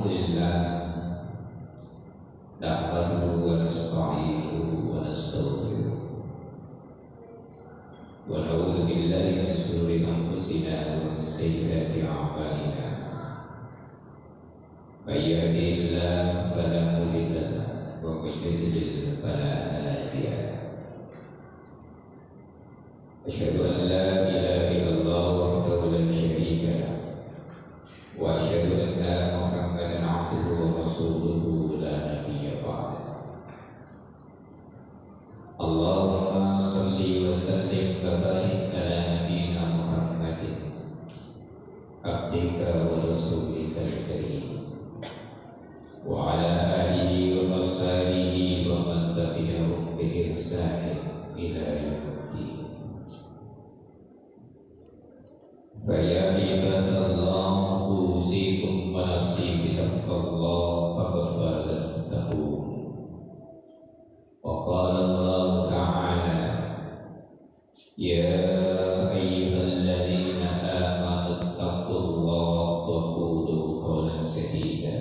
لله نحمده ونستعينه ونستغفره ونعوذ بالله من شرور أنفسنا ومن سيئات أعمالنا من يهده الله فلا مضل له ومن يضلل فلا هادي له أشهد أن لا إله إلا الله وحده لا شريك له وأشهد أن محمدا عبده ورسوله لا نبي بعده اللهم صل وسلم وبارك على نبينا محمد عبدك ورسولك الكريم وعلى آله وأصحابه ومن تبعهم بإحسان إلى يوم الدين. فيا عباد الله أوصيكم ونفسي بتقوى الله فقد فاز المتقون. وقال الله تعالى: يا أيها الذين آمنوا اتقوا الله وقولوا قولا سديدا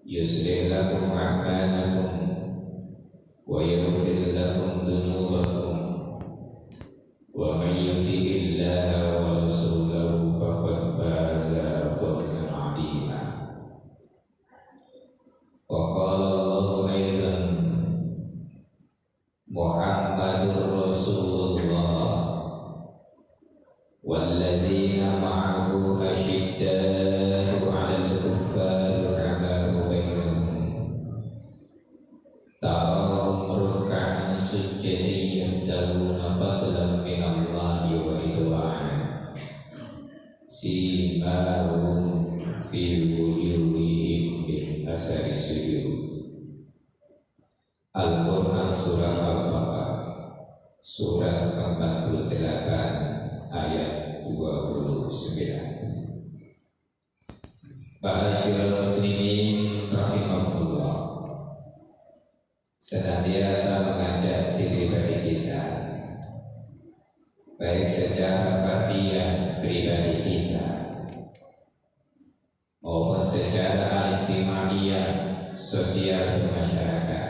يصلح لكم أعمالكم ويغفر لكم ذنوبكم ومن يطع الله ورسوله فقد فاز فوزا عظيما. وقال الله أيضا: محمد رسول الله والذين معه أشداء على الكفار رحماء بينهم تراهم ركعا سجدا يبتغون فضلا من الله ورضوانا سيماهم في وجوههم من أثر السجود. Al-Quran Surah Al-Baqarah Surat ke-48 ayat 29. Ma'asyiral muslimin rahimahullah, senantiasa mengajak diri kita, baik secara fardiyah pribadi kita maupun secara istimaiyah sosial masyarakat,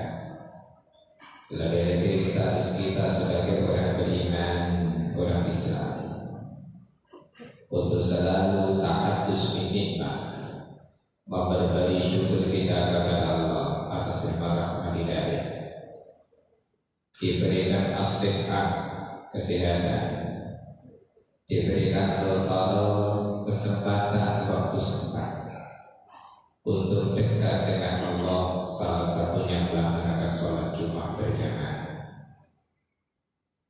lebih-lebih status kita sebagai orang beriman, orang Islam, untuk selalu tahadus nikmat, memberi syukur kita kepada Allah atas nikmat rahmat hidayah, diberikan as-sihah, kesehatan, diberikan al-farah, kesempatan waktu sempat untuk dekat dengan Allah, salah satunya melaksanakan sholat Jumat berjamaah.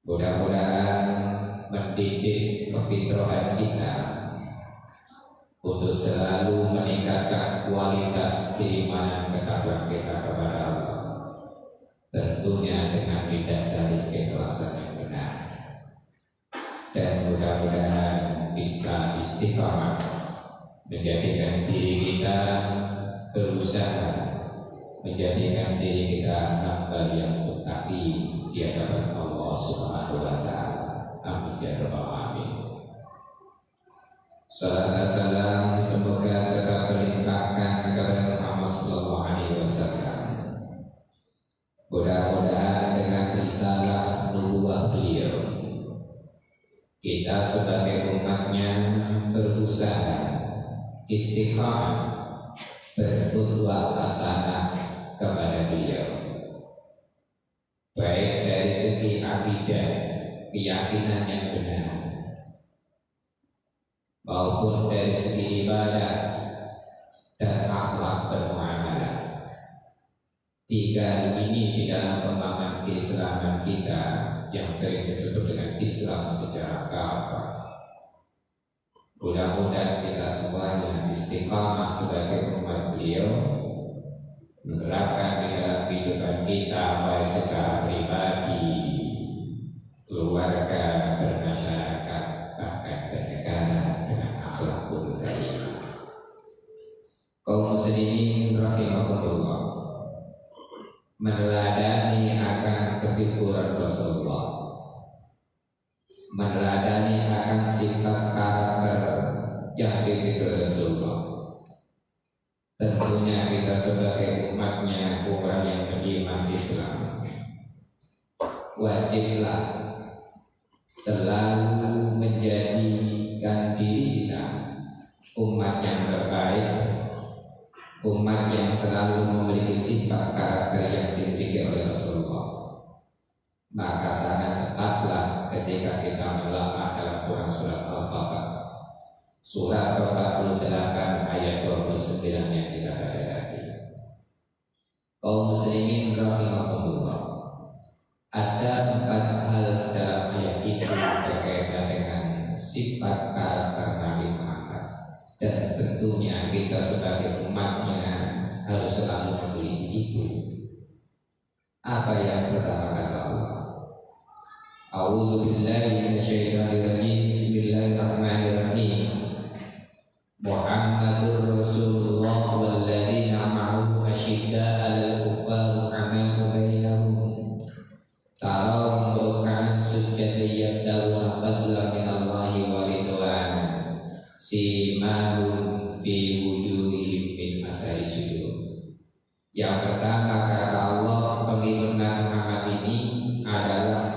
Mudah-mudahan mendidik kefitrahan kita untuk selalu meningkatkan kualitas keimanan ketakwaan kita kepada Allah, tentunya dengan didasari keikhlasan yang benar, dan mudah-mudahan kita istiqamah menjadikan diri kita berusaha menjadikan diri kita hamba yang muttaqi di hadapan Allah Subhanahu wa taala. Amin ya rabbal alamin. Salam dan salam semoga tetap berlimpahkan kepada Muhammad sallallahu alaihi wasallam. Mudah-mudahan dengan risalah nubuwah beliau, kita sebagai umatnya berusaha istiqamah berqudwah hasanah kepada beliau, baik dari segi akidah, keyakinan yang benar, maupun dari segi ibadah dan akhlak bermuamalah. Tiga ini di dalam pemahaman keislaman kita yang sering disebut dengan Islam secara kafah. Mudah-mudahan kita semuanya istiqamah sebagai umat beliau, menerapkan di dalam kehidupan kita baik secara pribadi, keluarga, bermasyarakat, bahkan bernegara dengan akhlakul karimah. Kaum muslimin rahimahullah, meneladani akan kefiguran Rasulullah, meneladani akan sifat karakter yang dimiliki Rasulullah, sebagai umatnya orang yang beriman Islam wajiblah selalu menjadikan diri kita umat yang terbaik, umat yang selalu memiliki sifat karakter yang dimiliki oleh Rasulullah. Maka sangat tepatlah ketika kita melafalkan dalam Quran surat Al-Fatihah surat 48 ayat 29 yang kita baca tadi. Kaum muslimin rahimahumullah, ada 4 hal dalam ayat itu berkaitan dengan sifat karakter Nabi Muhammad, dan tentunya kita sebagai umatnya harus selalu memiliki itu. Apa yang pertama kata Allah? A'udzu billahi minasyaitonir rajim. Bismillahirrahmanirrahim. Muhammadur Rasulullah walladzina ma'ahu asyidda'a 'alal kuffari rahmatu bainahum tarahum ruk'an sujjadan yabtaguna fadlan minallahi wa ridwan simahum fi wujuhihim min asari sujud. Yang pertama kata Allah, pengikut Nabi Muhammad ini adalah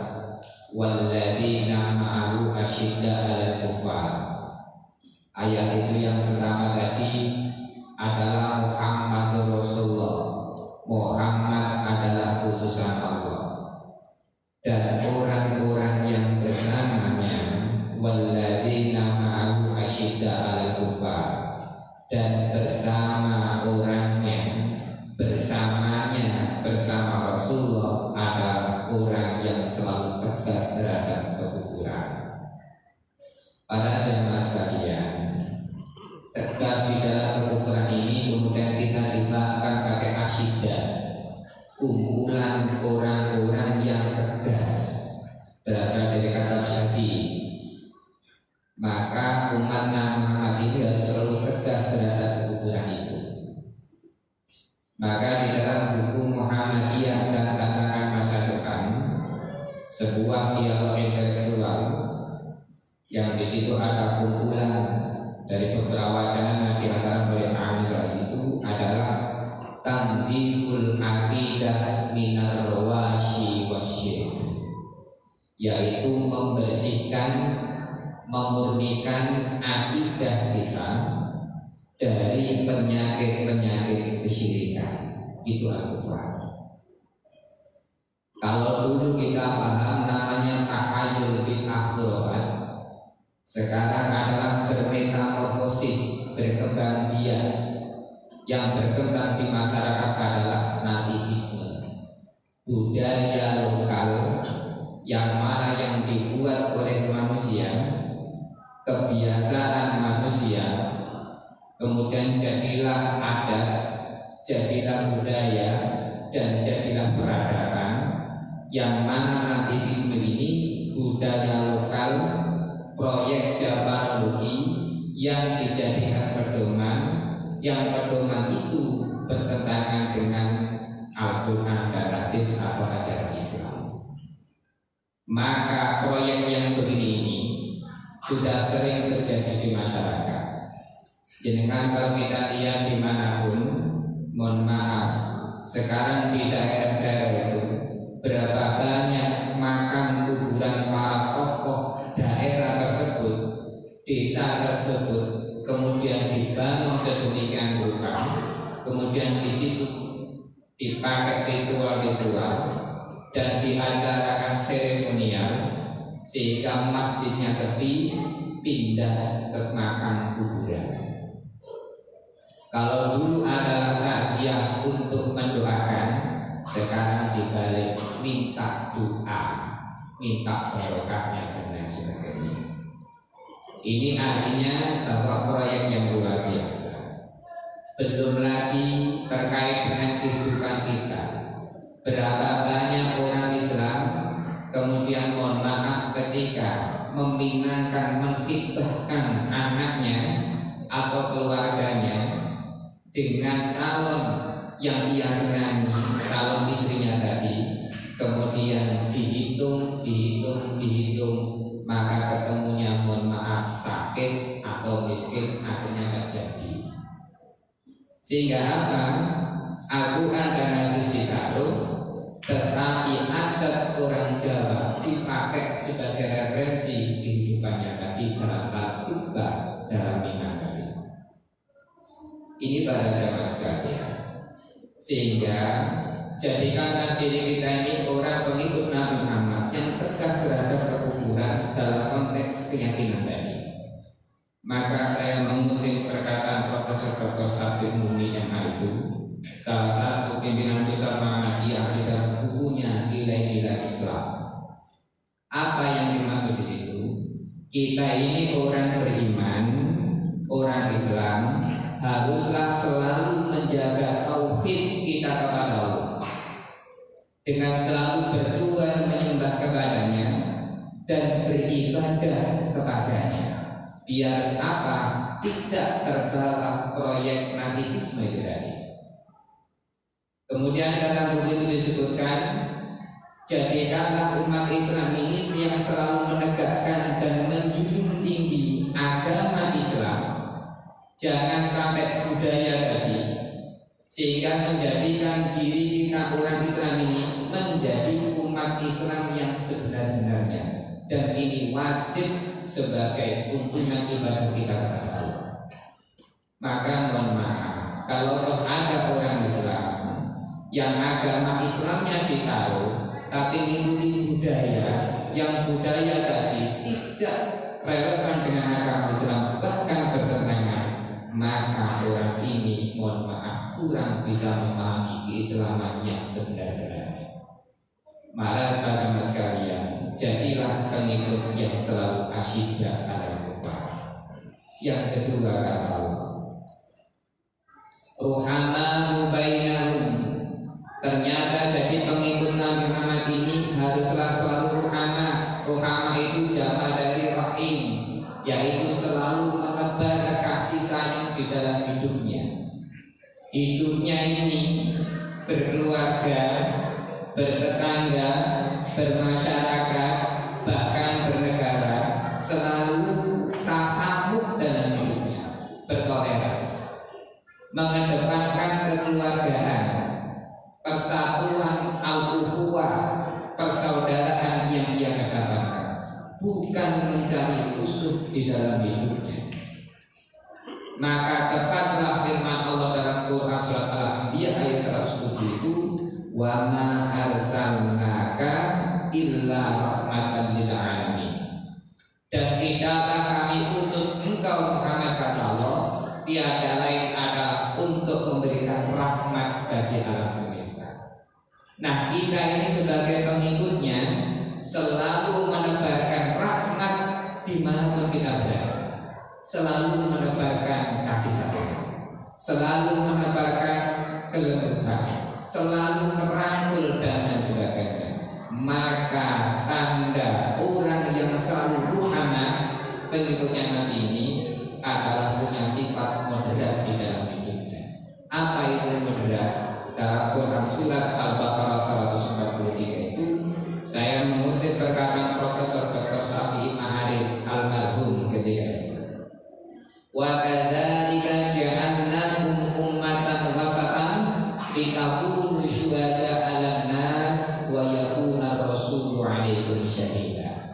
walladzina ma'ahu asyidda'a 'alal kuffar. Ayat itu yang pertama tadi adalah Muhammadur Rasulullah. Muhammad adalah utusan Allah, dan orang-orang yang bersamanya walladzina ma'ahu asyidda'a 'alal kuffar, dan bersama orangnya, bersamanya, bersama Rasulullah adalah orang yang selalu tegas terhadap kekufuran. Para jamaah sekalian, tegas di dalam kekufuran ini kemudian kita difahamkan pakai asyiddah, kumpulan orang-orang yang tegas, berasal dari kata syadid. Maka umat Nabi Muhammad ini harus selalu tegas terhadap kekufuran itu. Maka di dalam buku Muhammadiyah dan Tantangan Masa Depan, sebuah dialog intelektual yang di situ ada kumpulan dari beberapa wacana, di antara mereka itu adalah tandiful aqidah minar rawashi wasyirk, yaitu membersihkan, memurnikan akidah kita dari penyakit-penyakit kesyirikan. Itu Al-Quran. Kalau dulu kita paham namanya tahayyul bid'ah khurafat, sekarang adalah bermetamorfosis, berkembang biak. Yang berkembang di masyarakat adalah nativisme, budaya lokal yang mana yang dibuat oleh manusia, kebiasaan manusia, kemudian jadilah adat, jadilah budaya, dan jadilah peradaban, yang mana nativisme ini budaya lokal, proyek Japanologi yang dijadikan pedoman, yang pedoman itu bertentangan dengan Al-Quran dan hadis atau ajaran Islam. Maka proyek yang begini ini sudah sering terjadi di masyarakat. Jenengan kalau kita lihat dimanapun, mohon maaf, sekarang di daerah-daerah itu berapa banyak makam kuburan para tokoh daerah tersebut, desa tersebut, kemudian dibangun sedemikian rupa, kemudian di situ dipakai ritual-ritual dan diacarakan seremonial sehingga masjidnya sepi, pindah ke makam kuburan. Kalau dulu adalah takziah untuk mendoakan, sekarang dibalik minta doa, minta barokahnya dan lain sebagainya. Ini artinya bahwa proyek yang luar biasa. Belum lagi terkait dengan kehidupan kita. Berapa banyak orang Islam kemudian mohon maaf ketika meminangkan, menghibahkan anaknya atau keluarganya dengan calon yang ia senangi, calon istrinya tadi, kemudian dihitung, maka ketemunya mohon maaf sakit atau miskin, akhirnya nggak jadi. Sehingga apa? Al-Quran dan hadis ditaruh, tetapi adat orang Jawa dipakai sebagai referensi kehidupan nyata kita dalam khutbah dalam Minangkabau. Ini para jamaah sekalian, sehingga jadikanlah diri kita ini orang pengikut Nabi Muhammad yang tegas terhadap kekufuran dalam konteks keyakinan tadi. Maka saya mengutip perkataan Profesor Dr. Sabit Muni yang itu, salah satu pimpinan pusat Muhammadiyah di dalam bukunya Nilai-Nilai Islam. Apa yang dimaksud di situ? Kita ini orang beriman, orang Islam, haruslah selalu menjaga tauhid kita kepada Allah, dengan selalu berdoa menyembah kepadanya dan beribadah kepadanya. Biar apa? Tidak terbawa proyek nativisme itu tadi. Kemudian dalam buku itu disebutkan, jadikanlah umat Islam ini yang selalu menegakkan dan menjunjung tinggi agama Islam. Jangan sampai budaya tadi, sehingga menjadikan diri kita orang Islam ini menjadi umat Islam yang sebenar-benarnya. Dan ini wajib sebagai tuntunan ibadah kita kepada Allah. Maka mohon maaf, kalau toh ada orang Islam yang agama Islamnya ditaruh, tapi ngikuti budaya yang budaya tadi tidak relevan dengan agama Islam, bahkan bertentangan, maka orang ini mohon maaf kurang bisa memahami keislaman yang sebenarnya. Maka pada mas sekalian, jadilah pengikut yang selalu asyidda ala kufar. Yang kedua kata Allah, ruhama bainahum. Ternyata jadi pengikut Nabi Muhammad ini haruslah selalu ruhama. Ruhama itu jama dari rahim, yaitu selalu menebar kasih sayang di dalam hidupnya. Hidupnya ini berkeluarga, bertetangga, bermasyarakat, bahkan bernegara, selalu tasamuh dalam hidupnya, bertoleransi, mengedepankan kekeluargaan, persatuan, al-ukhuwah, persaudaraan yang ia kedepankan, bukan mencari musuh di dalam hidupnya. Maka tepatlah firman Allah dalam Quran surat Al-Anbiya ayat 107 itu, wa ma arsalnaka illa rahmatan lil alamin. Dan tidaklah kami utus engkau Muhammad kata Allah, tiada lain adalah untuk memberikan rahmat bagi alam semesta. Nah, kita ini sebagai pengikutnya selalu menebarkan rahmat di mana kita berada, selalu menebarkan kasih sayang, selalu menebarkan kelembutan, selalu merangkul dan sebagainya. Maka tanda orang yang selalu ruhana, pengikutnya Nabi ini adalah punya sifat moderat di dalam hidupnya. Apa itu moderat? Dalam Quran surat Al-Baqarah 143 itu saya mengutip perkataan Profesor Dr. Syafi'i Ma'arif almarhum ketika itu, wa kadzalika ja'alnakum ummatan wasatan litakunu syuhada 'alan nas wa yakuna rasulu 'alaikum syahida.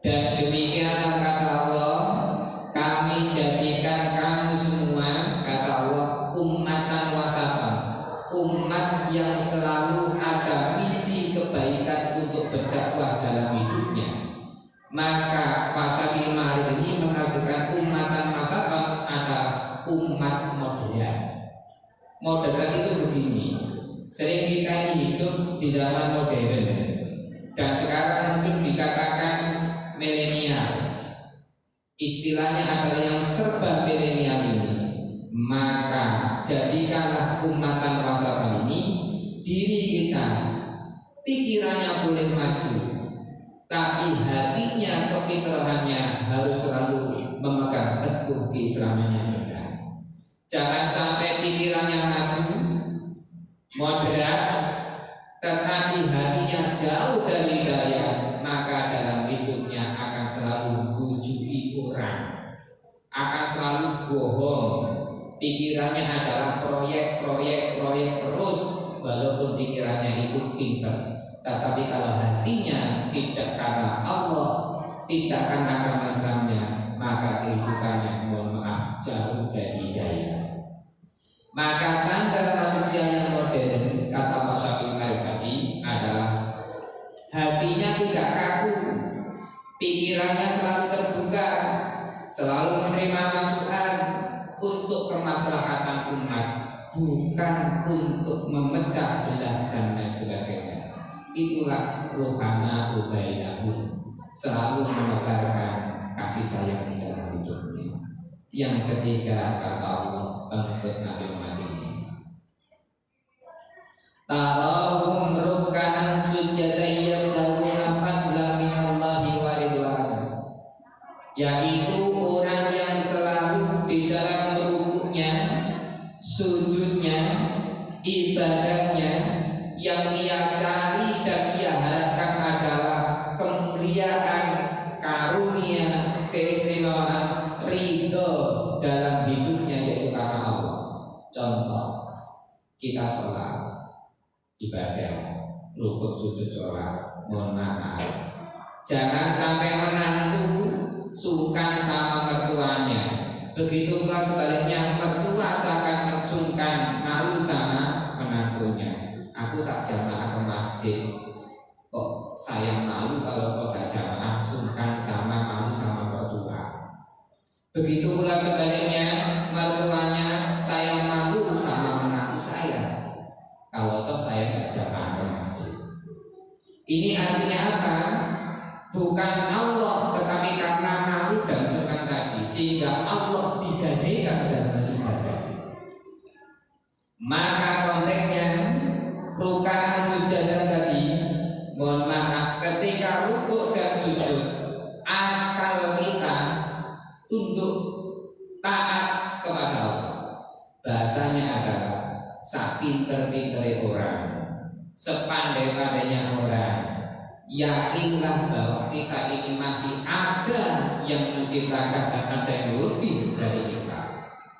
Dan demikianlah kata Allah, kami jadikan kamu semua, kata Allah, ummatan wasatan, umat yang selalu ada misi kebaikan untuk berdakwah dalam hidupnya. Maka Pasal Imam ini menghasilkan ummatan wasatan adalah umat moderat. Moderat itu begini, sering kita hidup di zaman modern dan sekarang mungkin dikatakan milenial. Istilahnya adalah yang serba milenial ini. Maka jadikanlah ummatan wasatan ini diri kita, pikirannya boleh maju, tapi hatinya, kefitrahannya harus selalu memegang teguh keislamannya benar. Jangan sampai pikirannya maju, moderat, tetapi hatinya jauh dari hidayah, maka dalam hidupnya akan selalu menghujui orang, akan selalu bohong, pikirannya adalah proyek terus, walaupun pikirannya itu pintar. Tetapi kalau hatinya tidak karena Allah, tidak karena Islamnya, maka kehidupannya, mohon maaf, jauh dari hidayah. Maka tanda manusia yang modern, kata Pak Syafi'i tadi, adalah hatinya tidak kaku, pikirannya selalu terbuka, selalu menerima masukan untuk kemaslahatan umat, bukan untuk memecah belah dan lain sebagainya. Itulah rohana ubaidahum, selalu menebarkan kasih sayang di dalam hidupnya. Yang ketiga, kata Allah untuk Nabi Muhammad ini, tarahum ruk'an sujadan yabtaguna fadlan minallahi wa ridwan, yaitu orang yang selalu di dalam rukuknya, sujudnya, ibadahnya, yang ia cari dan ia harapkan adalah kemuliaan, karunia, keistimewaan, ridho dalam hidupnya, yaitu karena Allah. Contoh, kita sholat, ibadah, rukuk, sujud, sholat, mohon maaf, jangan sampai menantu sungkan sama mertuanya. Begitu pula sebaliknya, mertua seakan sungkan malu sama menantunya. Aku tak jamaah ke masjid, kok saya malu kalau kau tak jamaah, sungkan sama malu sama mertua. Begitu pula sebaliknya, mertuanya saya malu sama menantu saya kalau toh saya tak jamaah ke masjid. Ini artinya apa? Bukan Allah, tetapi karena malu dan sungkan tadi, sehingga Allah digadaikan dalam ibadah. Maka konteksnya rukun sujadan tadi, mohon maaf, ketika rukuk dan sujud, akal kita untuk taat kepada Allah. Bahasanya adalah sepinter-pintere orang, sepandai-pandainya orang, yakinlah bahwa kita ini masih ada yang menciptakan dan ada yang lebih dari kita.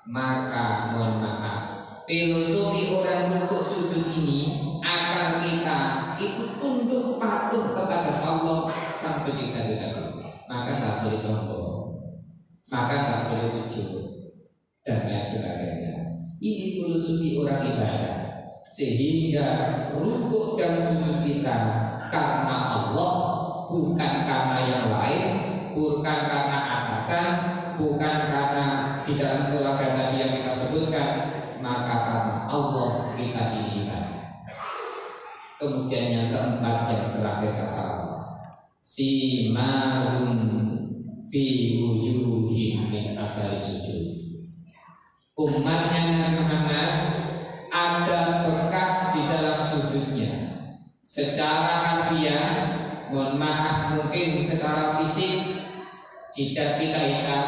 Maka mohon maaf, filosofi orang rukuk sujud ini akan kita itu untuk patuh kepada Allah Sang Pencipta kita. Maka tak boleh sombong, maka tak boleh ujub dan lain sebagainya. Ini filosofi orang ibadah, sehingga rukuk dan sujud kita karena Allah, bukan karena yang lain, bukan karena atasan, bukan karena di dalam keluarga tadi yang kita sebutkan, maka karena Allah kita ini ibadah. Kemudian yang keempat, yang terakhir, kata Allah, simarun fi wujuhihim min asari sujud. Umatnya Nabi Muhammad ada bekas di dalam sujudnya. Secara harfiah, mohon maaf, mungkin secara fisik jidat kita hitam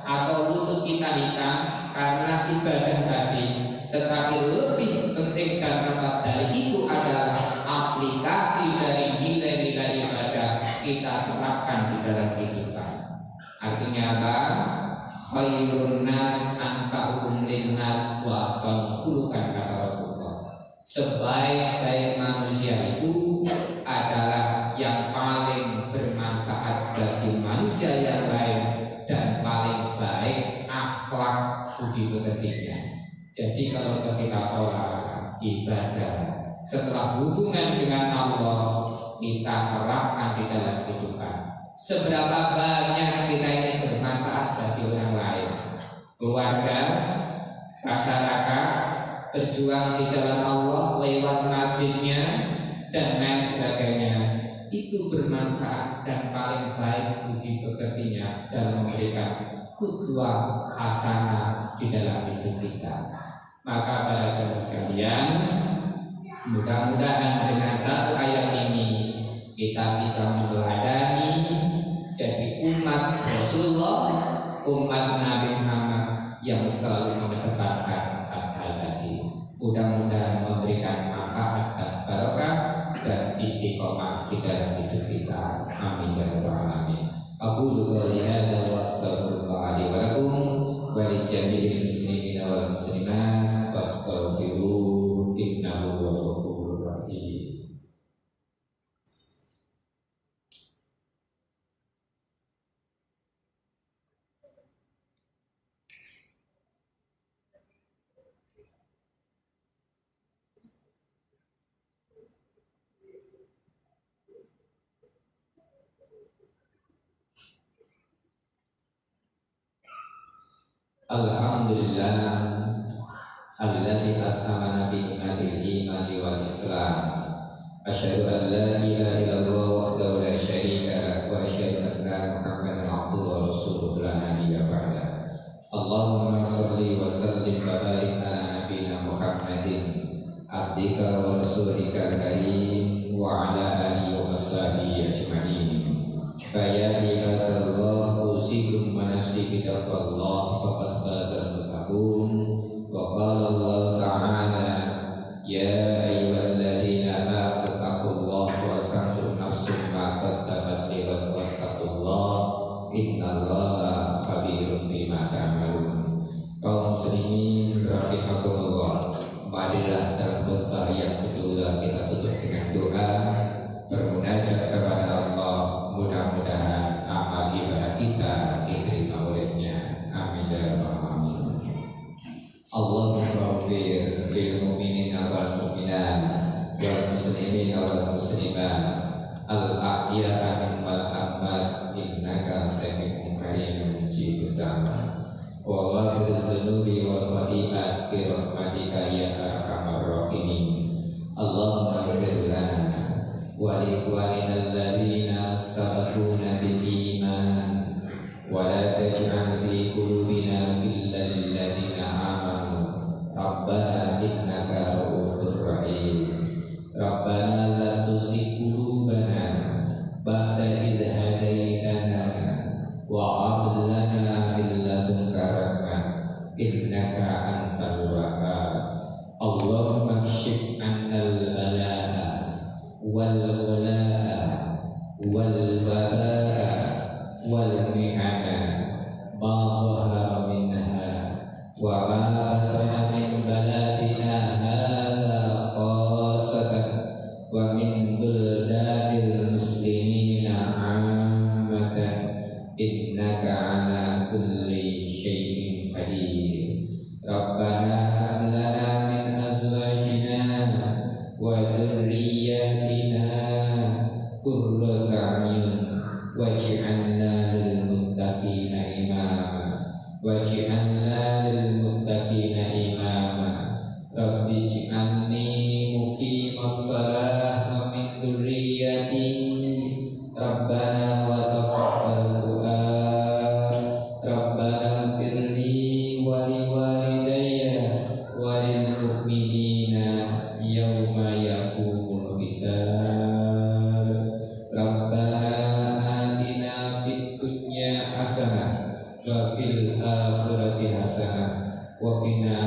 atau lutut kita hitam karena ibadah tadi. Tetapi lebih penting dan penting dari itu adalah aplikasi dari nilai-nilai ibadah kita terapkan di dalam kehidupan. Artinya apa? Khairun nas anfa'uhum linnas wa ahsanu khuluqan, kata Rasulullah. Sebaik-baik manusia itu adalah yang paling bermanfaat bagi manusia yang lain dan paling baik akhlak budi pekertinya. Jadi kalau kita sholat, ibadah, setelah hubungan dengan Allah, kita terapkan di dalam kehidupan. Seberapa banyak kita ini bermanfaat bagi orang lain, keluarga, masyarakat, berjuang di jalan Allah lewat masjidnya dan lain sebagainya, itu bermanfaat dan paling baik budi pekertinya dalam memberikan qudwah hasanah di dalam hidup kita. Maka para jamaah sekalian, mudah-mudahan dengan satu ayat ini kita bisa meneladani jadi umat Rasulullah, umat Nabi Muhammad yang selalu mengedepankan hal tadi. Mudah-mudahan memberikan manfaat dan barokah dan istiqomah di dalam hidup kita. Amin ya rabbal alamin. Aku juga lihat wa astaghfirullah li wa lakum wa li ولجميع المسلمين والمسلمات فاستغفروه إنه هو الغفور الرحيم. Alhamdulillah alladzi at'amana bi ni'matil imani wal islam. Asyhadu an la ilaha illallah wahdahu la syarika lahu wa asyhadu anna Muhammadan abduhu wa rasuluhu la nabiyya ba'da. Allahumma shalli wa sallim wa barik ala nabiyyina Muhammadin abdika wa rasulika karim wa ala alihi wa washabihi ajma'in. Faya ibadallah usikum wa nafsi bitaqwallah faqad fazal muttaqun. Wa qala Allah ta'ala ya ayyuhalladzina amanu taqullaha wa tanzur nafsum ma qaddamat lighad wattaqullaha innallaha khabirun bima ta'malun. Kaum muslimin rahimakumullah, marilah dalam khutbah yang kedua kita tutup dengan doa bermunajat kepada Allah. Mudah-mudahan amal ibadah kita diterima olehnya. Amin ya rabbal alamin. Allahumma ighfir lil mu'minina wal mu'minat wal muslimina wal muslimat al ahya'a wal amwat innaka sami'un qariibun mujibud da'wat. Wa ghafir dzunubi wal khati'at bi rahmatika ya arhamar rahimin. Allahumma ighfir lana wa li ikhwanina alladhina sabaquna bil iman wa la taj'al fi qulubina ghillan lil ladzina amanu rabbana innaka ra'ufur rahim. Rabbana la tuzigh qulubana ba'da idh hadaytana wa hab lana min ladunka rahmah innaka antal wahhab. Allahumma kshif 'annal balaa wal ghalaa wal wabaa wal mihana ma dhahara minha wa ma batana min baladina hadza khassatan wa min buldanil muslimina 'ammatan innaka 'ala kulli syai'in qadir. Rabbana hab lana min azwajina wa dhurriyyatina qurrata a'yun waj'alna lil muttaqina imama waj'alna lil muttaqina imama. Rabbi ij'alni muqimas shalah wa min dhurriyyati Rabbana wa taqabbal du'a. Rabbana ighfirli wa li walidayya wa lil mu'minina yawma yaqumul hisab. Rabbana atina fid dunya hasanah wa fil akhirati hasanah wa qina